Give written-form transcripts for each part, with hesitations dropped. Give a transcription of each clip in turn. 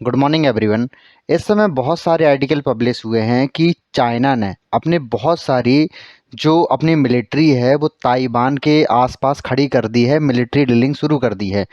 Good morning everyone. इस समय बहुत सारे आर्टिकल पब्लिश हुए हैं कि चाइना ने अपने बहुत सारी जो अपनी मिलिट्री है वो ताइवान के आसपास खड़ी कर दी है, मिलिट्री ड्रिलिंग शुरू कर दी है।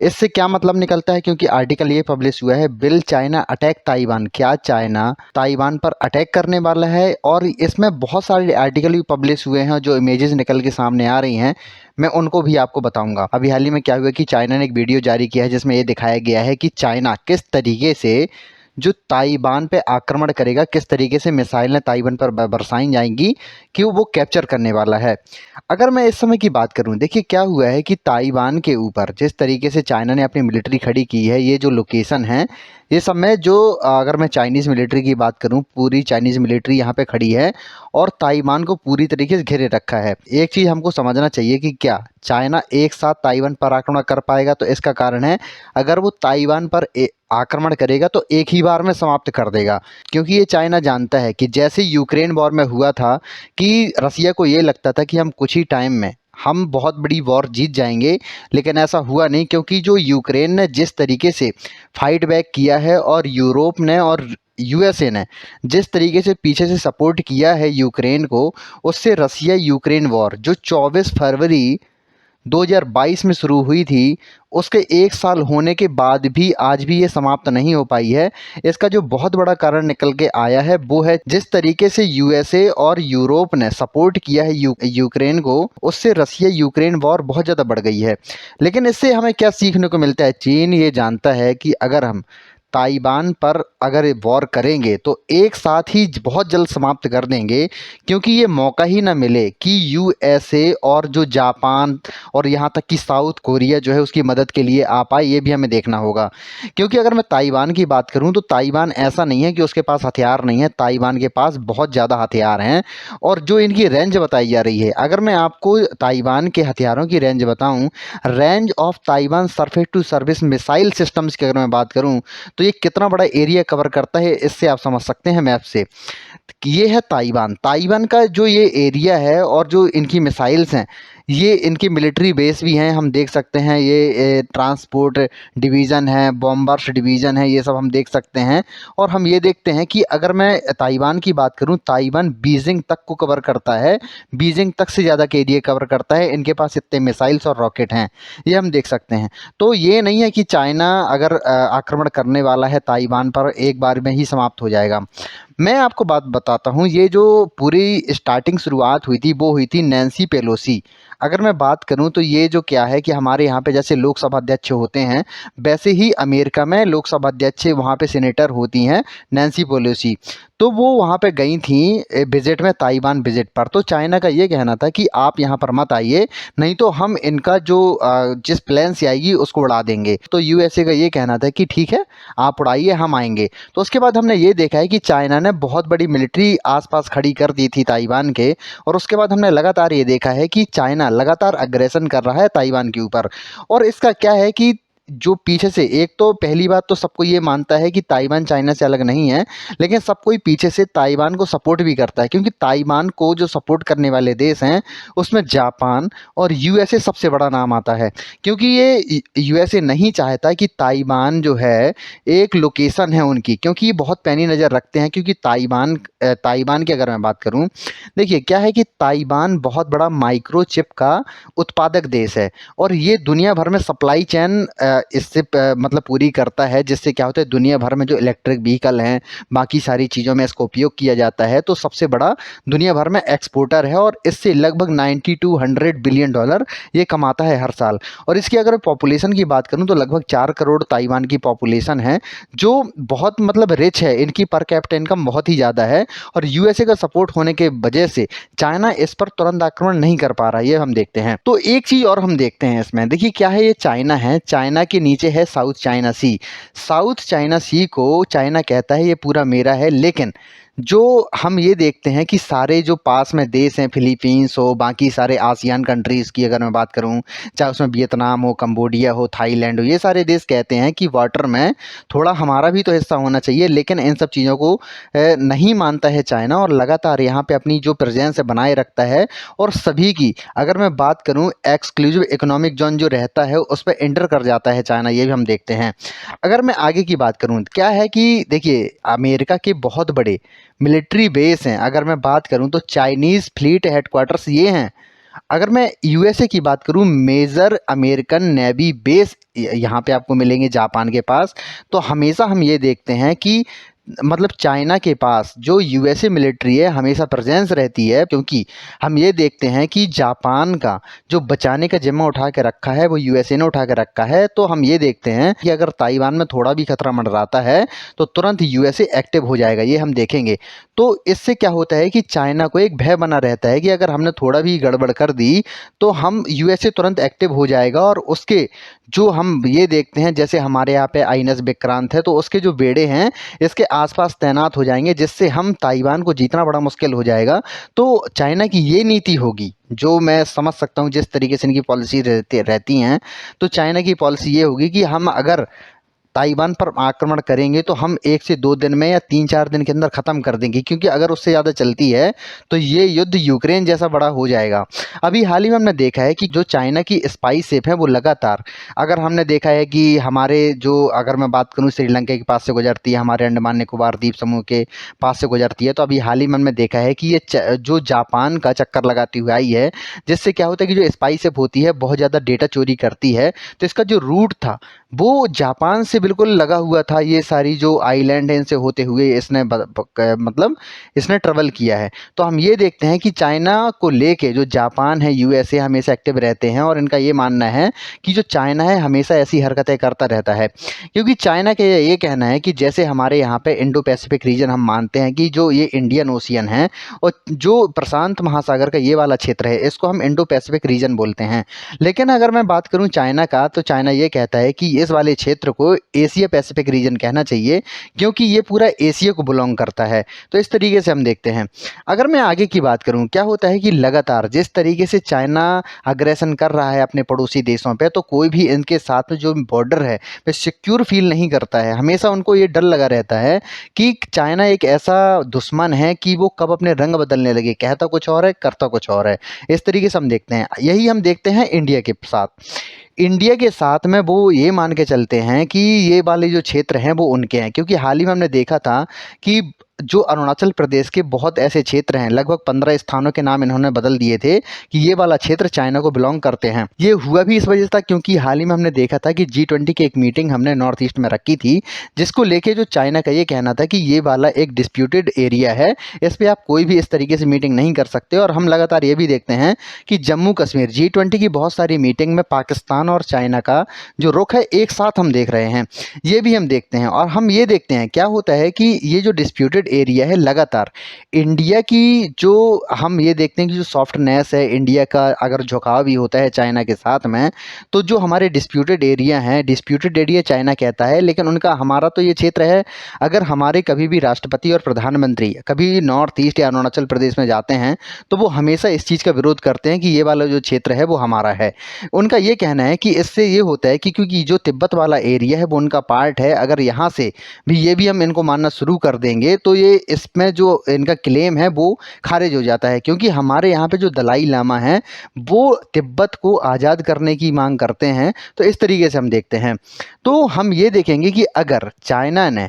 इससे क्या मतलब निकलता है, क्योंकि आर्टिकल ये पब्लिश हुआ है, विल चाइना अटैक ताइवान, क्या चाइना ताइवान पर अटैक करने वाला है। और इसमें बहुत सारे आर्टिकल भी पब्लिश हुए हैं, जो इमेजेस निकल के सामने आ रही हैं, मैं उनको भी आपको बताऊंगा। अभी हाल ही में क्या हुआ कि चाइना ने एक वीडियो जारी किया है जिसमें ये दिखाया गया है कि चाइना किस तरीके से जो ताइवान पे आक्रमण करेगा, किस तरीके से मिसाइलें ताइवान पर बरसाई जाएंगी कि वो कैप्चर करने वाला है। अगर मैं इस समय की बात करूं, देखिए क्या हुआ है कि ताइवान के ऊपर जिस तरीके से चाइना ने अपनी मिलिट्री खड़ी की है, ये जो लोकेशन है, ये सब में जो अगर मैं चाइनीज़ मिलिट्री की बात करूं, पूरी चाइनीज़ मिलिट्री यहाँ पे खड़ी है और ताइवान को पूरी तरीके से घेरे रखा है। एक चीज़ हमको समझना चाहिए कि क्या चाइना एक साथ ताइवान पर आक्रमण कर पाएगा, तो इसका कारण है अगर वो ताइवान पर आक्रमण करेगा तो एक ही बार में समाप्त कर देगा। क्योंकि ये चाइना जानता है कि जैसे यूक्रेन वॉर में हुआ था कि रसिया को ये लगता था कि हम कुछ ही टाइम में हम बहुत बड़ी वॉर जीत जाएंगे, लेकिन ऐसा हुआ नहीं। क्योंकि जो यूक्रेन ने जिस तरीके से फाइट बैक किया है और यूरोप ने और यूएसए ने जिस तरीके से पीछे से सपोर्ट किया है यूक्रेन को, उससे रसिया यूक्रेन वॉर जो 24 फरवरी 2022 में शुरू हुई थी, उसके एक साल होने के बाद भी आज भी ये समाप्त नहीं हो पाई है। इसका जो बहुत बड़ा कारण निकल के आया है वो है जिस तरीके से यूएसए और यूरोप ने सपोर्ट किया है यूक्रेन को, उससे रसिया यूक्रेन वॉर बहुत ज़्यादा बढ़ गई है। लेकिन इससे हमें क्या सीखने को मिलता है? चीन ये जानता है कि अगर हम ताइवान पर अगर वॉर करेंगे तो एक साथ ही बहुत जल्द समाप्त कर देंगे, क्योंकि ये मौका ही ना मिले कि यूएसए और जो जापान और यहाँ तक कि साउथ कोरिया जो है उसकी मदद के लिए आ पाए, ये भी हमें देखना होगा। क्योंकि अगर मैं ताइवान की बात करूँ तो ताइवान ऐसा नहीं है कि उसके पास हथियार नहीं है, ताइवान के पास बहुत ज़्यादा हथियार हैं। और जो इनकी रेंज बताई जा रही है, अगर मैं आपको ताइवान के हथियारों की रेंज बताऊँ, range of Taiwan surface to service missile systems की अगर मैं बात करूँ तो ये कितना बड़ा एरिया कवर करता है, इससे आप समझ सकते हैं मैप से। ये है ताइवान। ताइवान का जो ये एरिया है और जो इनकी मिसाइल्स हैं, ये इनकी मिलिट्री बेस भी हैं, हम देख सकते हैं। ये ट्रांसपोर्ट डिवीज़न है, बॉम्बर्स डिवीज़न है, ये सब हम देख सकते हैं। और हम ये देखते हैं कि अगर मैं ताइवान की बात करूं, ताइवान बीजिंग तक को कवर करता है, बीजिंग तक से ज़्यादा के एरिया कवर करता है। इनके पास इतने मिसाइल्स और रॉकेट हैं, ये हम देख सकते हैं। तो ये नहीं है कि चाइना अगर आक्रमण करने वाला है ताइवान पर, एक बार में ही समाप्त हो जाएगा। मैं आपको बात बताता हूँ, ये जो पूरी स्टार्टिंग शुरुआत हुई थी वो हुई थी नैन्सी पेलोसी। अगर मैं बात करूँ तो ये जो क्या है कि हमारे यहाँ पे जैसे लोकसभा अध्यक्ष होते हैं, वैसे ही अमेरिका में लोकसभा अध्यक्ष वहाँ पे सेनेटर होती हैं नैन्सी पेलोसी। तो वो वहाँ पे गई थी विजिट में, ताइवान विजिट पर। तो चाइना का ये कहना था कि आप यहाँ पर मत आइए, नहीं तो हम इनका जो जिस प्लेन से आएगी उसको उड़ा देंगे। तो यूएसए का ये कहना था कि ठीक है, आप उड़ाइए, हम आएंगे। तो उसके बाद हमने ये देखा है कि चाइना ने बहुत बड़ी मिलिट्री आसपास खड़ी कर दी थी ताइवान के। और उसके बाद हमने लगातार ये देखा है कि चाइना लगातार अग्रेसन कर रहा है ताइवान के ऊपर। और इसका क्या है कि जो पीछे से, एक तो पहली बात तो सबको ये मानता है कि ताइवान चाइना से अलग नहीं है, लेकिन सब कोई पीछे से ताइवान को सपोर्ट भी करता है। क्योंकि ताइवान को जो सपोर्ट करने वाले देश हैं उसमें जापान और यूएसए सबसे बड़ा नाम आता है। क्योंकि ये यूएसए नहीं चाहता कि ताइवान जो है एक लोकेशन है उनकी, क्योंकि ये बहुत पैनी नज़र रखते हैं। क्योंकि ताइवान की अगर मैं बात करूं, देखिए क्या है कि ताइवान बहुत बड़ा माइक्रोचिप का उत्पादक देश है। और ये दुनिया भर में सप्लाई चेन इससे मतलब पूरी करता है, जिससे क्या होता है दुनिया भर में जो इलेक्ट्रिक व्हीकल हैं, बाकी सारी चीज़ों में इसको उपयोग किया जाता है। तो सबसे बड़ा दुनिया भर में एक्सपोर्टर है और इससे लगभग 90 to 100 बिलियन डॉलर ये कमाता है हर साल। और इसकी अगर पॉपुलेशन की बात करूं तो लगभग 4 करोड़ ताइवान की पॉपुलेशन है, जो बहुत मतलब रिच है, इनकी पर कैपिटा इनकम बहुत ही ज़्यादा है। और यूएसए का सपोर्ट होने के वजह से चाइना इस पर तुरंत आक्रमण नहीं कर पा रहा, ये हम देखते हैं। तो एक चीज़ और हम देखते हैं इसमें, देखिए क्या है, ये चाइना है, चाइना के नीचे है साउथ चाइना सी। साउथ चाइना सी को चाइना कहता है ये पूरा मेरा है, लेकिन जो हम ये देखते हैं कि सारे जो पास में देश हैं, फिलीपींस हो, बाकी सारे आसियान कंट्रीज़ की अगर मैं बात करूं, चाहे उसमें वियतनाम हो, कंबोडिया हो, थाईलैंड हो, ये सारे देश कहते हैं कि वाटर में थोड़ा हमारा भी तो हिस्सा होना चाहिए। लेकिन इन सब चीज़ों को नहीं मानता है चाइना, और लगातार यहाँ पे अपनी जो प्रेजेंस है बनाए रखता है। और सभी की अगर मैं बात करूँ, एक्सक्लूसिव इकोनॉमिक जोन जो रहता है उस पर एंटर कर जाता है चाइना, ये भी हम देखते हैं। अगर मैं आगे की बात करूँ, क्या है कि देखिए, अमेरिका के बहुत बड़े मिलिट्री बेस हैं। अगर मैं बात करूं तो चाइनीज़ फ्लीट हेडक्वार्टर्स ये हैं। अगर मैं यूएसए की बात करूं, मेजर अमेरिकन नेवी बेस यहाँ पे आपको मिलेंगे जापान के पास। तो हमेशा हम ये देखते हैं कि मतलब चाइना के पास जो यूएसए मिलिट्री है हमेशा प्रेजेंस रहती है, क्योंकि हम ये देखते हैं कि जापान का जो बचाने का जिम्मा उठा के रखा है वो यूएसए ने उठा के रखा है। तो हम ये देखते हैं कि अगर ताइवान में थोड़ा भी खतरा मंडराता है तो तुरंत यूएसए एक्टिव हो जाएगा, ये हम देखेंगे। तो इससे क्या होता है कि चाइना को एक भय बना रहता है कि अगर हमने थोड़ा भी गड़बड़ कर दी तो हम यूएसए तुरंत एक्टिव हो जाएगा। और उसके जो हम ये देखते हैं, जैसे हमारे यहाँ पे आईएनएस विक्रांत है, तो उसके जो बेड़े हैं इसके आसपास तैनात हो जाएंगे, जिससे हम ताइवान को जीतना बड़ा मुश्किल हो जाएगा। तो चाइना की ये नीति होगी, जो मैं समझ सकता हूँ जिस तरीके से इनकी पॉलिसी रहती हैं। तो चाइना की पॉलिसी ये होगी कि हम अगर ताइवान पर आक्रमण करेंगे तो हम 1 से 2 दिन में या 3-4 दिन के अंदर ख़त्म कर देंगे, क्योंकि अगर उससे ज़्यादा चलती है तो ये युद्ध यूक्रेन जैसा बड़ा हो जाएगा। अभी हाल ही में हमने देखा है कि जो चाइना की स्पाई शिप है वो लगातार, अगर हमने देखा है कि हमारे जो, अगर मैं बात करूँ, श्रीलंका के पास से गुजरती है, हमारे अंडमान निकोबार द्वीप समूह के पास से गुजरती है। तो अभी हाल ही में हमने देखा है कि ये जो जापान का चक्कर लगाती हुई आई है, जिससे क्या होता है कि जो स्पाई शिप होती है बहुत ज़्यादा डेटा चोरी करती है। तो इसका जो रूट था वो जापान से बिल्कुल लगा हुआ था। ये सारी जो आइलैंड है इनसे होते हुए इसने मतलब इसने ट्रेवल किया है। तो हम ये देखते हैं कि चाइना को लेके जो जापान है, यूएसए हमेशा एक्टिव रहते हैं, और इनका ये मानना है कि जो चाइना है हमेशा ऐसी हरकतें करता रहता है। क्योंकि चाइना का ये कहना है कि जैसे हमारे यहाँ पे इंडो पैसिफिक रीजन हम मानते हैं कि जो ये इंडियन ओशियन है और जो प्रशांत महासागर का ये वाला क्षेत्र है, इसको हम इंडो पैसिफिक रीजन बोलते हैं। लेकिन अगर मैं बात करूं चाइना का, तो चाइना ये कहता है कि इस वाले क्षेत्र को एशिया पैसिफिक रीजन कहना चाहिए, क्योंकि ये पूरा एशिया को बिलोंग करता है। तो इस तरीके से हम देखते हैं। अगर मैं आगे की बात करूं, क्या होता है कि लगातार जिस तरीके से चाइना अग्रेसन कर रहा है अपने पड़ोसी देशों पे, तो कोई भी इनके साथ में जो बॉर्डर है वे सिक्योर फील नहीं करता है। हमेशा उनको ये डर लगा रहता है कि चाइना एक ऐसा दुश्मन है कि वो कब अपने रंग बदलने लगे, कहता कुछ और है करता कुछ और है। इस तरीके से हम देखते हैं। यही हम देखते हैं इंडिया के साथ। इंडिया के साथ में वो ये मान के चलते हैं कि ये वाले जो क्षेत्र हैं वो उनके हैं, क्योंकि हाल ही में हमने देखा था कि जो अरुणाचल प्रदेश के बहुत ऐसे क्षेत्र हैं, लगभग 15 स्थानों के नाम इन्होंने बदल दिए थे कि ये वाला क्षेत्र चाइना को बिलोंग करते हैं। ये हुआ भी इस वजह से था क्योंकि हाल ही में हमने देखा था कि G20 की एक मीटिंग हमने नॉर्थ ईस्ट में रखी थी, जिसको लेके जो चाइना का ये कहना था कि ये वाला एक डिस्प्यूटेड एरिया है, इस पर आप कोई भी इस तरीके से मीटिंग नहीं कर सकते। और हम लगातार ये भी देखते हैं कि जम्मू कश्मीर G20 की बहुत सारी मीटिंग में पाकिस्तान और चाइना का जो रुख है एक साथ हम देख रहे हैं, ये भी हम देखते हैं। और हम ये देखते हैं क्या होता है कि ये जो डिस्प्यूटेड एरिया है, लगातार इंडिया की जो, हम ये देखते हैं कि जो सॉफ्टनेस है इंडिया का, अगर झुकाव भी होता है चाइना के साथ में, तो जो हमारे डिस्प्यूटेड एरिया हैं, डिस्प्यूटेड एरिया चाइना कहता है, लेकिन उनका हमारा तो ये क्षेत्र है। अगर हमारे कभी भी राष्ट्रपति और प्रधानमंत्री कभी नॉर्थ ईस्ट या अरुणाचल प्रदेश में जाते हैं तो वो हमेशा इस चीज़ का विरोध करते हैं कि ये वाला जो क्षेत्र है वो हमारा है। उनका ये कहना है कि इससे ये होता है कि क्योंकि जो तिब्बत वाला एरिया है वो उनका पार्ट है, अगर यहाँ से भी ये भी हम इनको मानना शुरू कर देंगे तो ये इसमें जो इनका क्लेम है वो खारिज हो जाता है। क्योंकि हमारे यहाँ पे जो दलाई लामा है वो तिब्बत को आज़ाद करने की मांग करते हैं। तो इस तरीके से हम देखते हैं। तो हम ये देखेंगे कि अगर चाइना ने,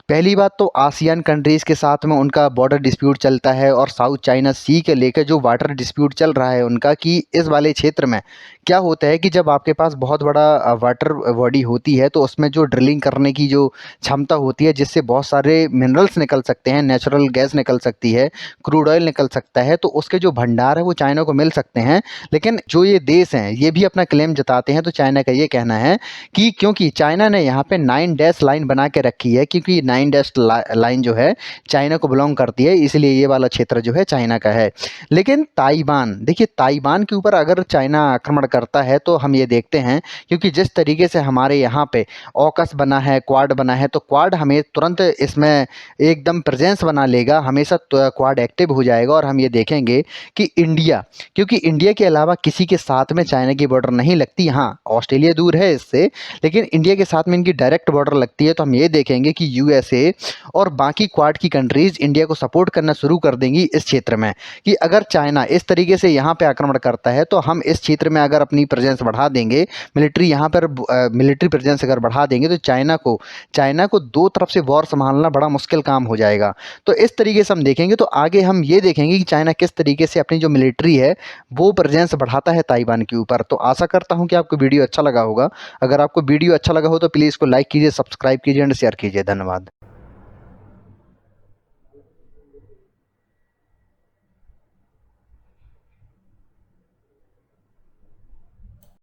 पहली बात तो आसियान कंट्रीज़ के साथ में उनका बॉर्डर डिस्प्यूट चलता है, और साउथ चाइना सी के लेकर जो वाटर डिस्प्यूट चल रहा है उनका, कि इस वाले क्षेत्र में क्या होता है कि जब आपके पास बहुत बड़ा वाटर बॉडी होती है तो उसमें जो ड्रिलिंग करने की जो क्षमता होती है, जिससे बहुत सारे मिनरल्स निकल सकते हैं, नेचुरल गैस निकल सकती है, क्रूड ऑयल निकल सकता है, तो उसके जो भंडार है वो चाइना को मिल सकते हैं। लेकिन जो ये देश हैं ये भी अपना क्लेम जताते हैं। तो चाइना का ये कहना है कि क्योंकि चाइना ने यहाँ पे 9 डैश लाइन बना के रखी है, क्योंकि 9 डैश लाइन जो है चाइना को बिलोंग करती है, इसलिए ये वाला क्षेत्र जो है चाइना का है। लेकिन ताइवान, देखिए ताइवान के ऊपर अगर चाइना आक्रमण करता है तो हम ये देखते हैं, क्योंकि जिस तरीके से हमारे यहाँ पे ऑकस बना है, क्वाड बना है, तो क्वाड हमें तुरंत इसमें एकदम प्रेजेंस बना लेगा, हमेशा क्वाड एक्टिव हो जाएगा। और हम ये देखेंगे कि इंडिया, क्योंकि इंडिया के अलावा किसी के साथ में चाइना की बॉर्डर नहीं लगती, हाँ ऑस्ट्रेलिया दूर है इससे, लेकिन इंडिया के साथ में इनकी डायरेक्ट बॉर्डर लगती है। तो हम ये देखेंगे कि यूएसए और बाकी क्वाड की कंट्रीज इंडिया को सपोर्ट करना शुरू कर देंगी इस क्षेत्र में, कि अगर चाइना इस तरीके से यहाँ पे आक्रमण करता है तो हम इस क्षेत्र में अगर अपनी प्रेजेंस बढ़ा देंगे, मिलिट्री यहाँ पर मिलिट्री प्रेजेंस अगर बढ़ा देंगे, तो चाइना को दो तरफ से वॉर संभालना बड़ा मुश्किल काम हो जाएगा। तो इस तरीके से हम देखेंगे, तो आगे हम ये देखेंगे कि चाइना किस तरीके से अपनी जो मिलिट्री है वो प्रेजेंस बढ़ाता है ताइवान के ऊपर। तो आशा करता हूँ कि आपको वीडियो अच्छा लगा होगा। अगर आपको वीडियो अच्छा लगा हो तो प्लीज़ इसको लाइक कीजिए, सब्सक्राइब कीजिए एंड शेयर कीजिए। धन्यवाद।